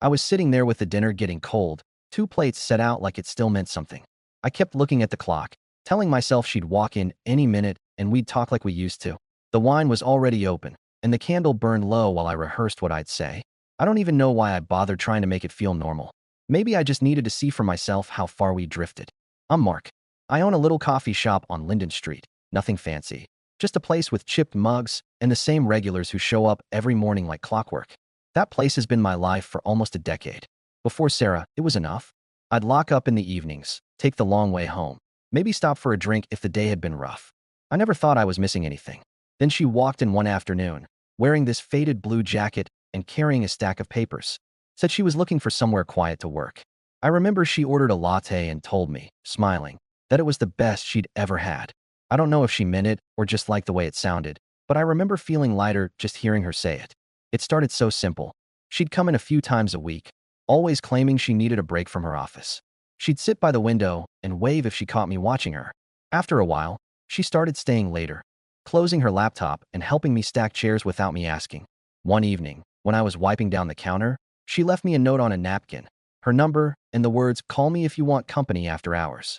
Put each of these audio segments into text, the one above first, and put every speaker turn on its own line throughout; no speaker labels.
I was sitting there with the dinner getting cold, two plates set out like it still meant something. I kept looking at the clock, telling myself she'd walk in any minute and we'd talk like we used to. The wine was already open, and the candle burned low while I rehearsed what I'd say. I don't even know why I bothered trying to make it feel normal. Maybe I just needed to see for myself how far we drifted. I'm Mark. I own a little coffee shop on Linden Street. Nothing fancy. Just a place with chipped mugs and the same regulars who show up every morning like clockwork. That place has been my life for almost a decade. Before Sarah, it was enough. I'd lock up in the evenings, take the long way home, maybe stop for a drink if the day had been rough. I never thought I was missing anything. Then she walked in one afternoon, wearing this faded blue jacket and carrying a stack of papers. Said she was looking for somewhere quiet to work. I remember she ordered a latte and told me, smiling, that it was the best she'd ever had. I don't know if she meant it or just liked the way it sounded, but I remember feeling lighter just hearing her say it. It started so simple. She'd come in a few times a week, always claiming she needed a break from her office. She'd sit by the window and wave if she caught me watching her. After a while, she started staying later, closing her laptop and helping me stack chairs without me asking. One evening, when I was wiping down the counter, she left me a note on a napkin, her number, and the words, "Call me if you want company after hours."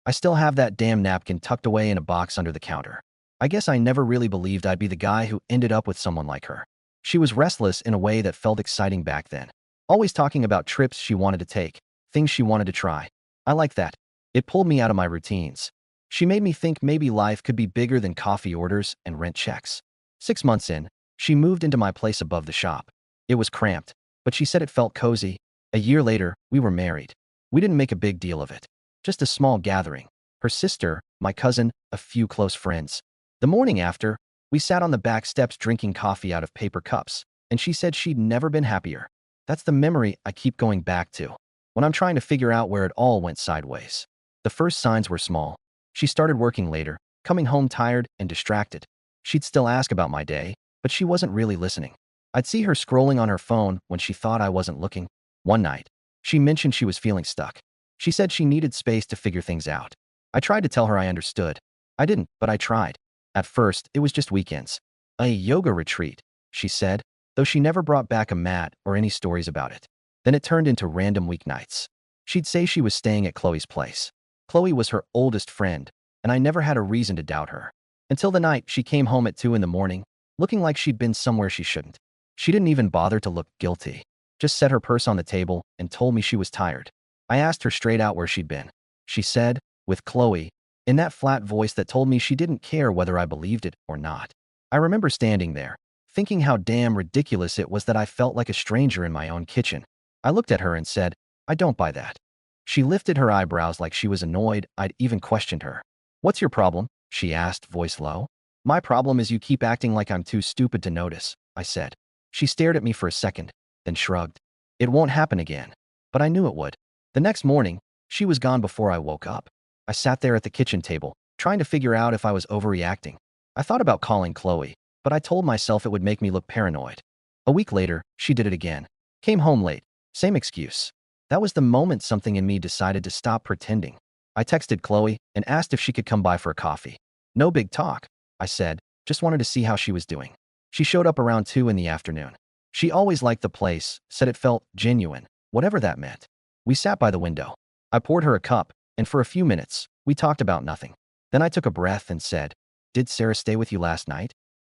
I still have that damn napkin tucked away in a box under the counter. I guess I never really believed I'd be the guy who ended up with someone like her. She was restless in a way that felt exciting back then. Always talking about trips she wanted to take, things she wanted to try. I like that. It pulled me out of my routines. She made me think maybe life could be bigger than coffee orders and rent checks. 6 months in, she moved into my place above the shop. It was cramped, but she said it felt cozy. A year later, we were married. We didn't make a big deal of it. Just a small gathering. Her sister, my cousin, a few close friends. The morning after, we sat on the back steps drinking coffee out of paper cups, and she said she'd never been happier. That's the memory I keep going back to when I'm trying to figure out where it all went sideways. The first signs were small. She started working later, coming home tired and distracted. She'd still ask about my day, but she wasn't really listening. I'd see her scrolling on her phone when she thought I wasn't looking. One night, she mentioned she was feeling stuck. She said she needed space to figure things out. I tried to tell her I understood. I didn't, but I tried. At first, it was just weekends. A yoga retreat, she said, though she never brought back a mat or any stories about it. Then it turned into random weeknights. She'd say she was staying at Chloe's place. Chloe was her oldest friend, and I never had a reason to doubt her. Until the night she came home at 2 in the morning, looking like she'd been somewhere she shouldn't. She didn't even bother to look guilty. Just set her purse on the table and told me she was tired. I asked her straight out where she'd been. She said, with Chloe, in that flat voice that told me she didn't care whether I believed it or not. I remember standing there, thinking how damn ridiculous it was that I felt like a stranger in my own kitchen. I looked at her and said, "I don't buy that." She lifted her eyebrows like she was annoyed I'd even questioned her. "What's your problem?" she asked, voice low. "My problem is you keep acting like I'm too stupid to notice," I said. She stared at me for a second, then shrugged. It won't happen again. But I knew it would. The next morning, she was gone before I woke up. I sat there at the kitchen table, trying to figure out if I was overreacting. I thought about calling Chloe, but I told myself it would make me look paranoid. A week later, she did it again. Came home late. Same excuse. That was the moment something in me decided to stop pretending. I texted Chloe and asked if she could come by for a coffee. "No big talk," I said, "just wanted to see how she was doing." She showed up around 2 in the afternoon. She always liked the place, said it felt genuine, whatever that meant. We sat by the window. I poured her a cup, and for a few minutes, we talked about nothing. Then I took a breath and said, "Did Sarah stay with you last night?"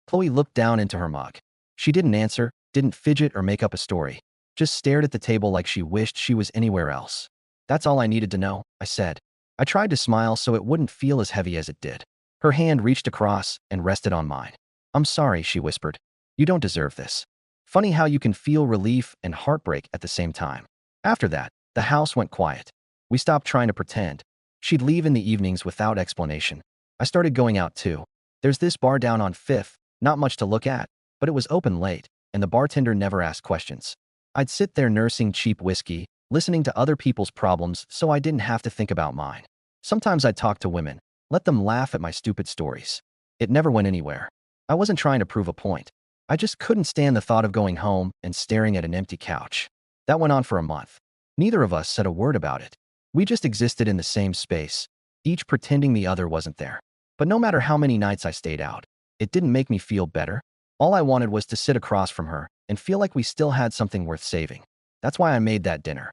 Chloe looked down into her mug. She didn't answer, didn't fidget or make up a story, just stared at the table like she wished she was anywhere else. "That's all I needed to know," I said. I tried to smile so it wouldn't feel as heavy as it did. Her hand reached across and rested on mine. "I'm sorry," she whispered. "You don't deserve this." Funny how you can feel relief and heartbreak at the same time. After that, the house went quiet. We stopped trying to pretend. She'd leave in the evenings without explanation. I started going out too. There's this bar down on 5th, not much to look at, but it was open late, and the bartender never asked questions. I'd sit there nursing cheap whiskey, listening to other people's problems so I didn't have to think about mine. Sometimes I'd talk to women, let them laugh at my stupid stories. It never went anywhere. I wasn't trying to prove a point. I just couldn't stand the thought of going home and staring at an empty couch. That went on for a month. Neither of us said a word about it. We just existed in the same space, each pretending the other wasn't there. But no matter how many nights I stayed out, it didn't make me feel better. All I wanted was to sit across from her and feel like we still had something worth saving. That's why I made that dinner.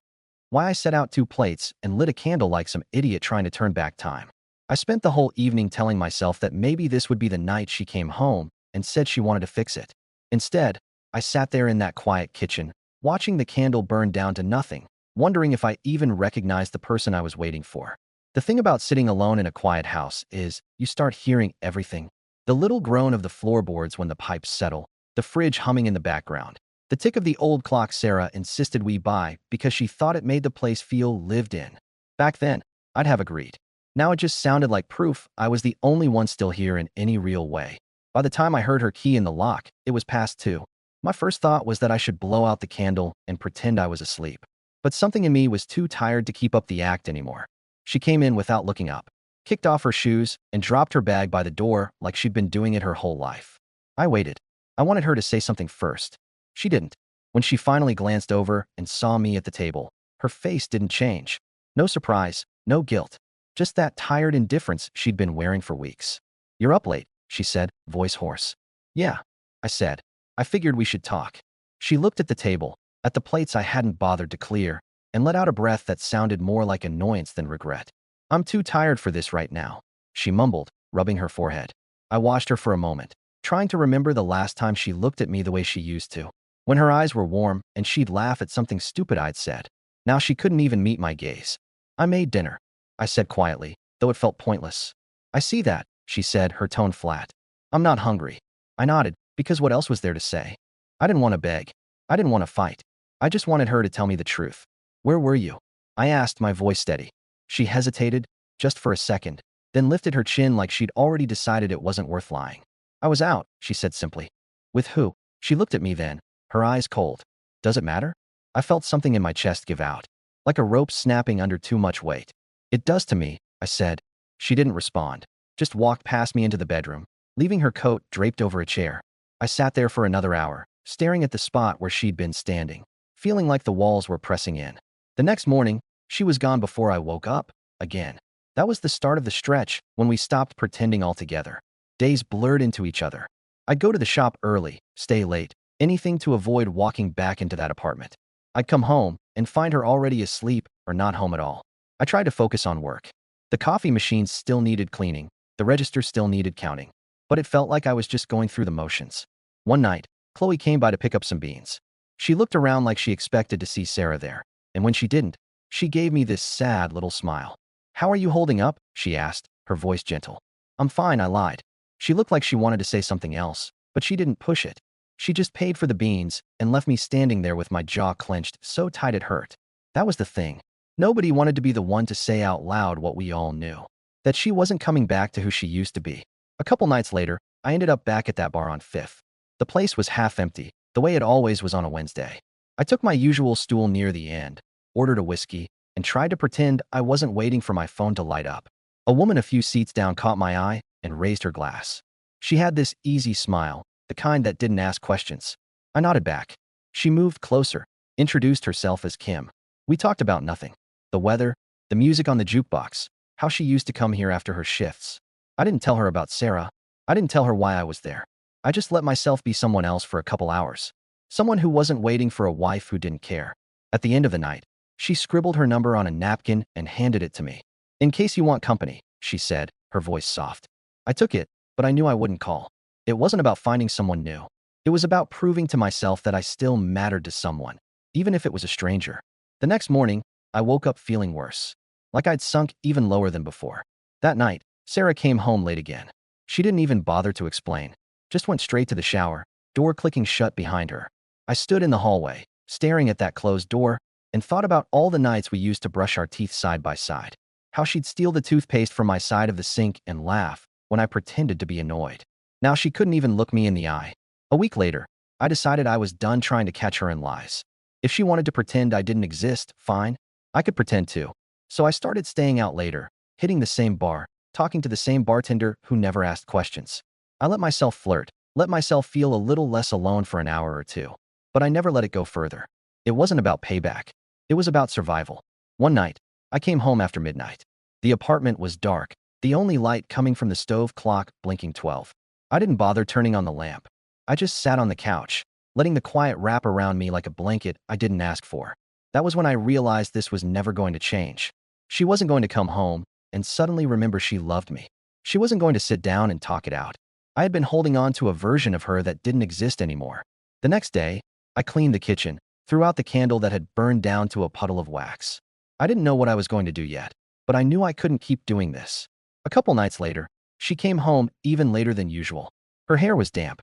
Why I set out 2 plates and lit a candle like some idiot trying to turn back time. I spent the whole evening telling myself that maybe this would be the night she came home and said she wanted to fix it. Instead, I sat there in that quiet kitchen, watching the candle burn down to nothing, wondering if I even recognized the person I was waiting for. The thing about sitting alone in a quiet house is you start hearing everything. The little groan of the floorboards when the pipes settle, the fridge humming in the background, the tick of the old clock Sarah insisted we buy because she thought it made the place feel lived in. Back then, I'd have agreed. Now it just sounded like proof I was the only one still here in any real way. By the time I heard her key in the lock, it was past 2. My first thought was that I should blow out the candle and pretend I was asleep. But something in me was too tired to keep up the act anymore. She came in without looking up, kicked off her shoes, and dropped her bag by the door like she'd been doing it her whole life. I waited. I wanted her to say something first. She didn't. When she finally glanced over and saw me at the table, her face didn't change. No surprise, no guilt. Just that tired indifference she'd been wearing for weeks. "You're up late," she said, voice hoarse. "Yeah," I said. "I figured we should talk." She looked at the table, at the plates I hadn't bothered to clear, and let out a breath that sounded more like annoyance than regret. "I'm too tired for this right now," she mumbled, rubbing her forehead. I watched her for a moment, trying to remember the last time she looked at me the way she used to, when her eyes were warm and she'd laugh at something stupid I'd said. Now she couldn't even meet my gaze. "I made dinner," I said quietly, though it felt pointless. "I see that," she said, her tone flat. "I'm not hungry." I nodded, because what else was there to say? I didn't want to beg. I didn't want to fight. I just wanted her to tell me the truth. "Where were you?" I asked, my voice steady. She hesitated, just for a second, then lifted her chin like she'd already decided it wasn't worth lying. "I was out," she said simply. "With who?" She looked at me then, her eyes cold. "Does it matter?" I felt something in my chest give out, like a rope snapping under too much weight. "It does to me," I said. She didn't respond, just walked past me into the bedroom, leaving her coat draped over a chair. I sat there for another hour, staring at the spot where she'd been standing, feeling like the walls were pressing in. The next morning, she was gone before I woke up, again. That was the start of the stretch when we stopped pretending altogether. Days blurred into each other. I'd go to the shop early, stay late, anything to avoid walking back into that apartment. I'd come home and find her already asleep or not home at all. I tried to focus on work. The coffee machine still needed cleaning, the register still needed counting, but it felt like I was just going through the motions. One night, Chloe came by to pick up some beans. She looked around like she expected to see Sarah there, and when she didn't, she gave me this sad little smile. "How are you holding up?" she asked, her voice gentle. "I'm fine," I lied. She looked like she wanted to say something else, but she didn't push it. She just paid for the beans and left me standing there with my jaw clenched so tight it hurt. That was the thing. Nobody wanted to be the one to say out loud what we all knew. That she wasn't coming back to who she used to be. A couple nights later, I ended up back at that bar on 5th. The place was half empty, the way it always was on a Wednesday. I took my usual stool near the end, ordered a whiskey, and tried to pretend I wasn't waiting for my phone to light up. A woman a few seats down caught my eye and raised her glass. She had this easy smile, the kind that didn't ask questions. I nodded back. She moved closer, introduced herself as Kim. We talked about nothing. The weather, the music on the jukebox, how she used to come here after her shifts. I didn't tell her about Sarah. I didn't tell her why I was there. I just let myself be someone else for a couple hours. Someone who wasn't waiting for a wife who didn't care. At the end of the night, she scribbled her number on a napkin and handed it to me. "In case you want company," she said, her voice soft. I took it, but I knew I wouldn't call. It wasn't about finding someone new. It was about proving to myself that I still mattered to someone, even if it was a stranger. The next morning, I woke up feeling worse, like I'd sunk even lower than before. That night, Sarah came home late again. She didn't even bother to explain, just went straight to the shower, door clicking shut behind her. I stood in the hallway, staring at that closed door, and thought about all the nights we used to brush our teeth side by side. How she'd steal the toothpaste from my side of the sink and laugh when I pretended to be annoyed. Now she couldn't even look me in the eye. A week later, I decided I was done trying to catch her in lies. If she wanted to pretend I didn't exist, fine. I could pretend too. So I started staying out later, hitting the same bar, talking to the same bartender who never asked questions. I let myself flirt, let myself feel a little less alone for an hour or two. But I never let it go further. It wasn't about payback. It was about survival. One night, I came home after midnight. The apartment was dark, the only light coming from the stove clock blinking 12. I didn't bother turning on the lamp. I just sat on the couch, letting the quiet wrap around me like a blanket I didn't ask for. That was when I realized this was never going to change. She wasn't going to come home and suddenly remember she loved me. She wasn't going to sit down and talk it out. I had been holding on to a version of her that didn't exist anymore. The next day, I cleaned the kitchen, threw out the candle that had burned down to a puddle of wax. I didn't know what I was going to do yet, but I knew I couldn't keep doing this. A couple nights later, she came home even later than usual. Her hair was damp,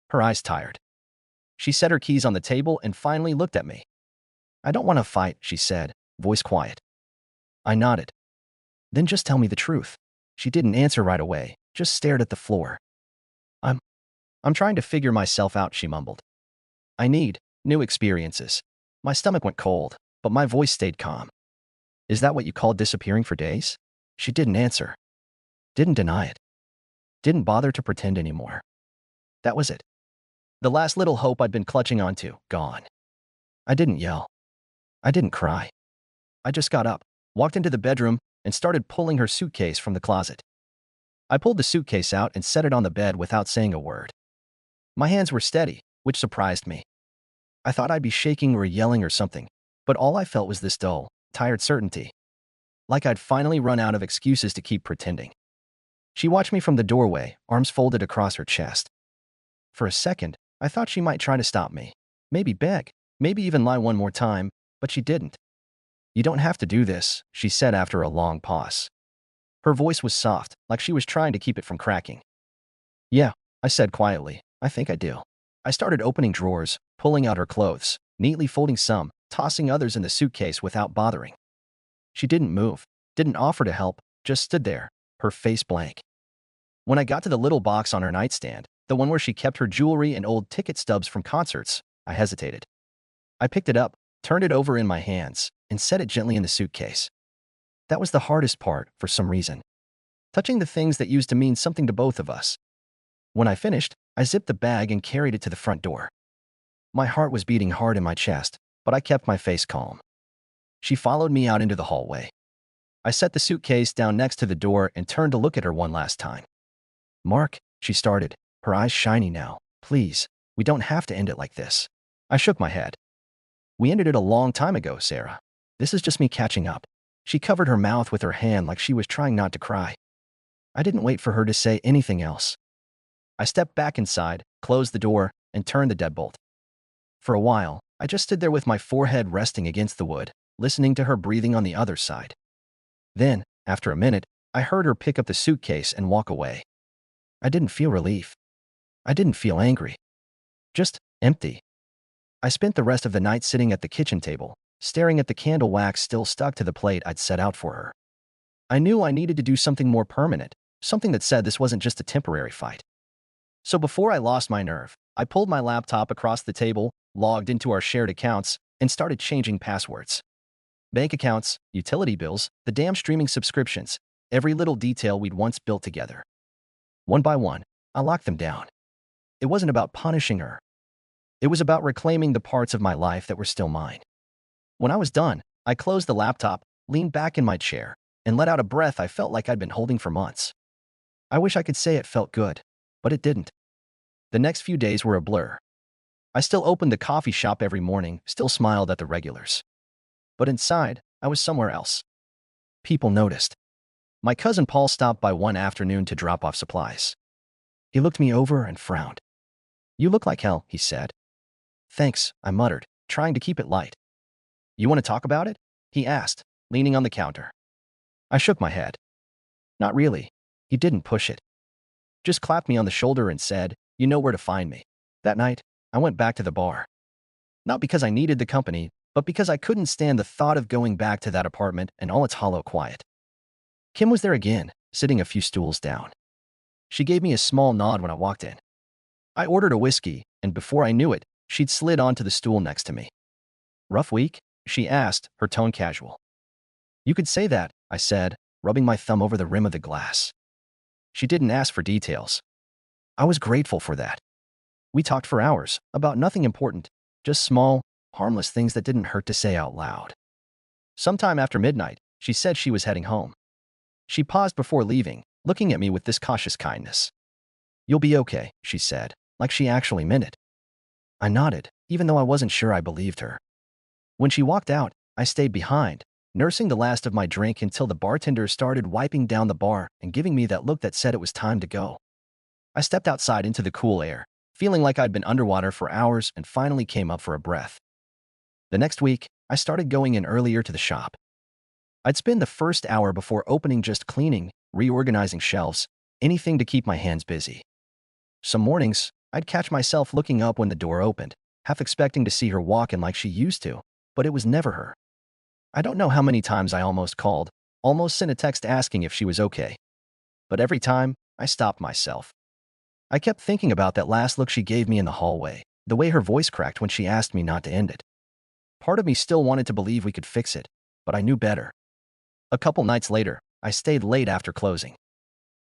her eyes tired. She set her keys on the table and finally looked at me. "I don't want to fight," she said, voice quiet. I nodded. "Then just tell me the truth." She didn't answer right away, just stared at the floor. I'm, I'm trying to figure myself out," she mumbled. "I need new experiences." My stomach went cold, but my voice stayed calm. "Is that what you call disappearing for days?" She didn't answer. Didn't deny it. Didn't bother to pretend anymore. That was it. The last little hope I'd been clutching onto, gone. I didn't yell. I didn't cry. I just got up, walked into the bedroom, and started pulling her suitcase from the closet. I pulled the suitcase out and set it on the bed without saying a word. My hands were steady, which surprised me. I thought I'd be shaking or yelling or something, but all I felt was this dull, tired certainty. Like I'd finally run out of excuses to keep pretending. She watched me from the doorway, arms folded across her chest. For a second, I thought she might try to stop me. Maybe beg, maybe even lie one more time, but she didn't. "You don't have to do this," she said after a long pause. Her voice was soft, like she was trying to keep it from cracking. "Yeah," I said quietly, "I think I do." I started opening drawers, pulling out her clothes, neatly folding some, tossing others in the suitcase without bothering. She didn't move, didn't offer to help, just stood there, her face blank. When I got to the little box on her nightstand, the one where she kept her jewelry and old ticket stubs from concerts, I hesitated. I picked it up, turned it over in my hands, and set it gently in the suitcase. That was the hardest part, for some reason. Touching the things that used to mean something to both of us. When I finished, I zipped the bag and carried it to the front door. My heart was beating hard in my chest, but I kept my face calm. She followed me out into the hallway. I set the suitcase down next to the door and turned to look at her one last time. "Mark," she started, her eyes shiny now. "Please, we don't have to end it like this." I shook my head. "We ended it a long time ago, Sarah. This is just me catching up." She covered her mouth with her hand like she was trying not to cry. I didn't wait for her to say anything else. I stepped back inside, closed the door, and turned the deadbolt. For a while, I just stood there with my forehead resting against the wood, listening to her breathing on the other side. Then, after a minute, I heard her pick up the suitcase and walk away. I didn't feel relief. I didn't feel angry. Just empty. I spent the rest of the night sitting at the kitchen table, staring at the candle wax still stuck to the plate I'd set out for her. I knew I needed to do something more permanent, something that said this wasn't just a temporary fight. So before I lost my nerve, I pulled my laptop across the table, logged into our shared accounts, and started changing passwords. Bank accounts, utility bills, the damn streaming subscriptions, every little detail we'd once built together. One by one, I locked them down. It wasn't about punishing her. It was about reclaiming the parts of my life that were still mine. When I was done, I closed the laptop, leaned back in my chair, and let out a breath I felt like I'd been holding for months. I wish I could say it felt good, but it didn't. The next few days were a blur. I still opened the coffee shop every morning, still smiled at the regulars. But inside, I was somewhere else. People noticed. My cousin Paul stopped by one afternoon to drop off supplies. He looked me over and frowned. "You look like hell," he said. "Thanks," I muttered, trying to keep it light. "You want to talk about it?" he asked, leaning on the counter. I shook my head. "Not really." He didn't push it. Just clapped me on the shoulder and said, "You know where to find me." That night, I went back to the bar. Not because I needed the company, but because I couldn't stand the thought of going back to that apartment and all its hollow quiet. Kim was there again, sitting a few stools down. She gave me a small nod when I walked in. I ordered a whiskey, and before I knew it, she'd slid onto the stool next to me. "Rough week?" she asked, her tone casual. "You could say that," I said, rubbing my thumb over the rim of the glass. She didn't ask for details. I was grateful for that. We talked for hours, about nothing important, just small, harmless things that didn't hurt to say out loud. Sometime after midnight, she said she was heading home. She paused before leaving, looking at me with this cautious kindness. "You'll be okay," she said, like she actually meant it. I nodded, even though I wasn't sure I believed her. When she walked out, I stayed behind, nursing the last of my drink until the bartender started wiping down the bar and giving me that look that said it was time to go. I stepped outside into the cool air, feeling like I'd been underwater for hours and finally came up for a breath. The next week, I started going in earlier to the shop. I'd spend the first hour before opening just cleaning, reorganizing shelves, anything to keep my hands busy. Some mornings, I'd catch myself looking up when the door opened, half expecting to see her walk in like she used to, but it was never her. I don't know how many times I almost called, almost sent a text asking if she was okay. But every time, I stopped myself. I kept thinking about that last look she gave me in the hallway, the way her voice cracked when she asked me not to end it. Part of me still wanted to believe we could fix it, but I knew better. A couple nights later, I stayed late after closing.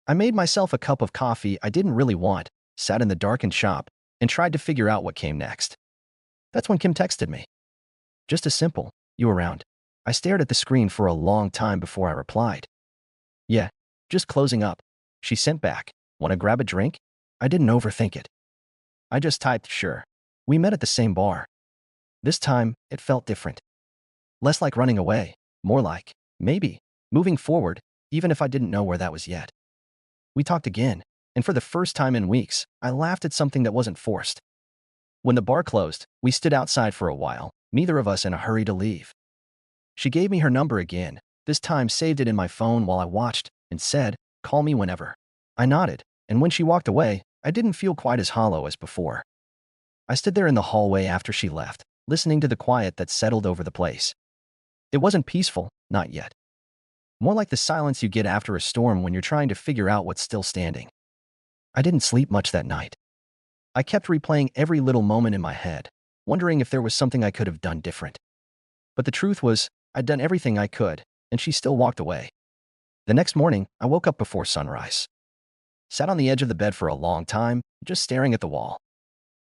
I made myself a cup of coffee I didn't really want, sat in the darkened shop, and tried to figure out what came next. That's when Kim texted me. Just a simple, "You around?" I stared at the screen for a long time before I replied. "Yeah, just closing up." She sent back, "Want to grab a drink?" I didn't overthink it. I just typed, "Sure." We met at the same bar. This time, it felt different. Less like running away, more like, maybe, moving forward, even if I didn't know where that was yet. We talked again, and for the first time in weeks, I laughed at something that wasn't forced. When the bar closed, we stood outside for a while, neither of us in a hurry to leave. She gave me her number again, this time saved it in my phone while I watched, and said, "Call me whenever." I nodded, and when she walked away, I didn't feel quite as hollow as before. I stood there in the hallway after she left, listening to the quiet that settled over the place. It wasn't peaceful, not yet. More like the silence you get after a storm when you're trying to figure out what's still standing. I didn't sleep much that night. I kept replaying every little moment in my head, wondering if there was something I could have done different. But the truth was, I'd done everything I could, and she still walked away. The next morning, I woke up before sunrise. Sat on the edge of the bed for a long time, just staring at the wall.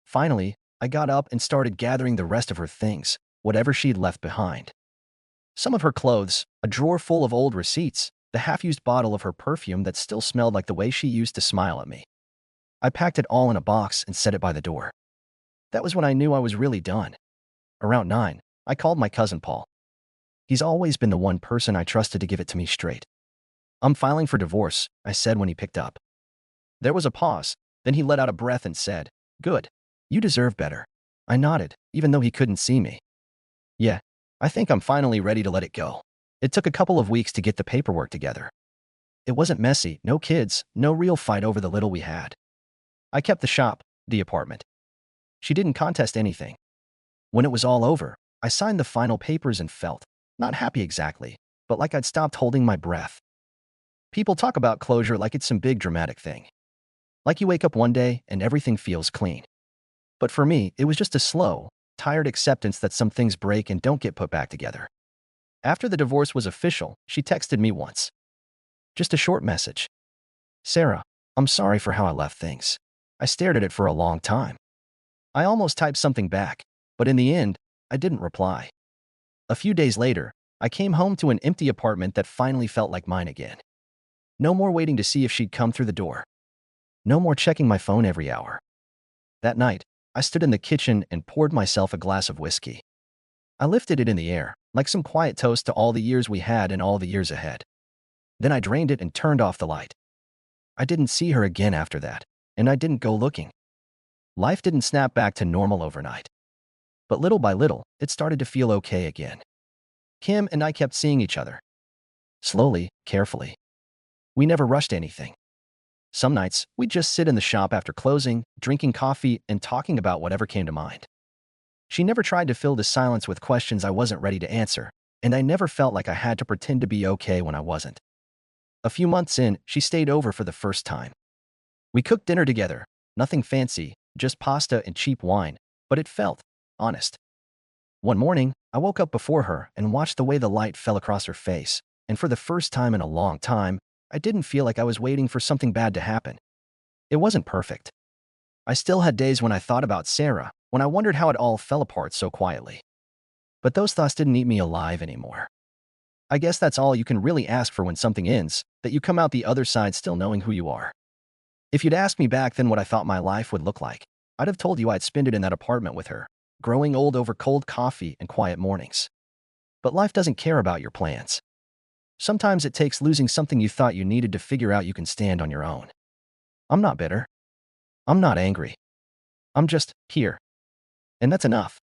Finally, I got up and started gathering the rest of her things, whatever she'd left behind. Some of her clothes, a drawer full of old receipts, the half-used bottle of her perfume that still smelled like the way she used to smile at me. I packed it all in a box and set it by the door. That was when I knew I was really done. Around 9, I called my cousin Paul. He's always been the one person I trusted to give it to me straight. "I'm filing for divorce," I said when he picked up. There was a pause, then he let out a breath and said, "Good. You deserve better." I nodded, even though he couldn't see me. "Yeah, I think I'm finally ready to let it go." It took a couple of weeks to get the paperwork together. It wasn't messy, no kids, no real fight over the little we had. I kept the shop, the apartment. She didn't contest anything. When it was all over, I signed the final papers and felt, not happy exactly, but like I'd stopped holding my breath. People talk about closure like it's some big dramatic thing. Like you wake up one day and everything feels clean. But for me, it was just a slow, tired acceptance that some things break and don't get put back together. After the divorce was official, she texted me once. Just a short message. "Sarah, I'm sorry for how I left things." I stared at it for a long time. I almost typed something back, but in the end, I didn't reply. A few days later, I came home to an empty apartment that finally felt like mine again. No more waiting to see if she'd come through the door. No more checking my phone every hour. That night, I stood in the kitchen and poured myself a glass of whiskey. I lifted it in the air, like some quiet toast to all the years we had and all the years ahead. Then I drained it and turned off the light. I didn't see her again after that, and I didn't go looking. Life didn't snap back to normal overnight. But little by little, it started to feel okay again. Kim and I kept seeing each other. Slowly, carefully. We never rushed anything. Some nights, we'd just sit in the shop after closing, drinking coffee and talking about whatever came to mind. She never tried to fill the silence with questions I wasn't ready to answer, and I never felt like I had to pretend to be okay when I wasn't. A few months in, she stayed over for the first time. We cooked dinner together, nothing fancy, just pasta and cheap wine, but it felt honest. One morning, I woke up before her and watched the way the light fell across her face, and for the first time in a long time, I didn't feel like I was waiting for something bad to happen. It wasn't perfect. I still had days when I thought about Sarah, when I wondered how it all fell apart so quietly. But those thoughts didn't eat me alive anymore. I guess that's all you can really ask for when something ends, that you come out the other side still knowing who you are. If you'd asked me back then what I thought my life would look like, I'd have told you I'd spend it in that apartment with her, growing old over cold coffee and quiet mornings. But life doesn't care about your plans. Sometimes it takes losing something you thought you needed to figure out you can stand on your own. I'm not bitter. I'm not angry. I'm just here. And that's enough.